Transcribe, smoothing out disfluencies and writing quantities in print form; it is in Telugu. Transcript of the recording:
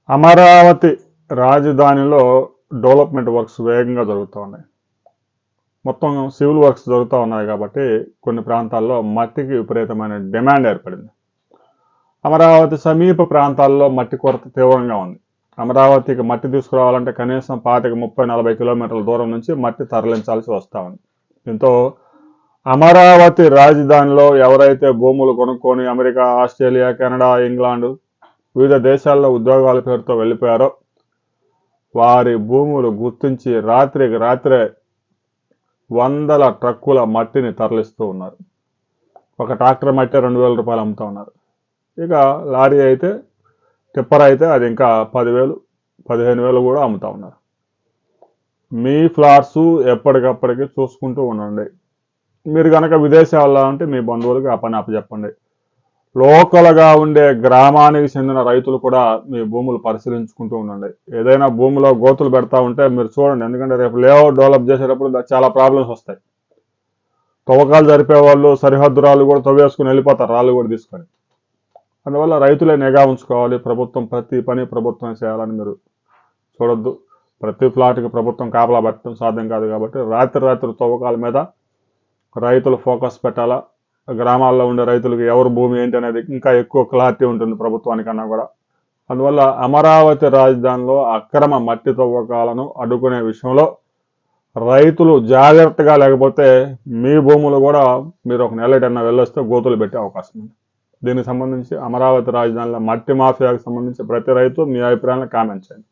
అమరావతి రాజధానిలో డెవలప్మెంట్ వర్క్స్ వేగంగా జరుగుతూ ఉన్నాయి. మొత్తం సివిల్ వర్క్స్ జరుగుతూ ఉన్నాయి కాబట్టి కొన్ని ప్రాంతాల్లో మట్టికి విపరీతమైన డిమాండ్ ఏర్పడింది. అమరావతి సమీప ప్రాంతాల్లో మట్టి కొరత తీవ్రంగా ఉంది. అమరావతికి మట్టి తీసుకురావాలంటే కనీసం 25-30-40 కిలోమీటర్ల దూరం నుంచి మట్టి తరలించాల్సి వస్తూ ఉంది. దీంతో అమరావతి రాజధానిలో ఎవరైతే భూములు కొనుక్కొని అమెరికా, ఆస్ట్రేలియా, కెనడా, ఇంగ్లాండ్ వివిధ దేశాల్లో ఉద్యోగాల పేరుతో వెళ్ళిపోయారో వారి భూములు గుర్తించి రాత్రికి రాత్రే వందల ట్రక్కుల మట్టిని తరలిస్తూ ఉన్నారు. ఒక ట్రాక్టర్ మట్టి 2,000 రూపాయలు అమ్ముతూ ఉన్నారు. ఇక లారీ అయితే, టిప్పర్ అయితే అది ఇంకా 10,000-15,000 కూడా అమ్ముతూ ఉన్నారు. మీ ఫ్లాట్స్ ఎప్పటికప్పటికి చూసుకుంటూ ఉండండి. మీరు కనుక విదేశాల్లో ఉంటే మీ బంధువులకి ఆ పని అప్పచెప్పండి. లోకల్గా ఉండే గ్రామానికి చెందిన రైతులు కూడా మీ భూములు పరిశీలించుకుంటూ ఉండండి. ఏదైనా భూమిలో గోతులు పెడతా ఉంటే మీరు చూడండి. ఎందుకంటే రేపు లేఅవుట్ డెవలప్ చేసేటప్పుడు చాలా ప్రాబ్లమ్స్ వస్తాయి. తవ్వకాలు జరిపే వాళ్ళు సరిహద్దు రాళ్ళు కూడా తవ్వేసుకుని వెళ్ళిపోతారు, రాళ్ళు కూడా తీసుకొని. అందువల్ల రైతులే నిఘా ఉంచుకోవాలి. ప్రభుత్వం ప్రతి పని ప్రభుత్వం చేయాలని మీరు చూడొద్దు. ప్రతి ఫ్లాట్కి ప్రభుత్వం కాపలా పెట్టడం సాధ్యం కాదు కాబట్టి రాత్రి తవ్వకాల మీద రైతులు ఫోకస్ పెట్టాలా. గ్రామాల్లో ఉండే రైతులకు ఎవరు భూమి ఏంటి అనేది ఇంకా ఎక్కువ క్లారిటీ ఉంటుంది ప్రభుత్వానికన్నా కూడా. అందువల్ల అమరావతి రాజధానిలో అక్రమ మట్టి తవ్వకాలను అడ్డుకునే విషయంలో రైతులు జాగ్రత్తగా లేకపోతే మీ భూములు కూడా మీరు ఒక నెలటన్నా వెళ్ళొస్తే గోతులు పెట్టే అవకాశం ఉంది. దీనికి సంబంధించి అమరావతి రాజధానిలో మట్టి మాఫియాకు సంబంధించి ప్రతి రైతు మీ అభిప్రాయాలను కామెంట్ చేయండి.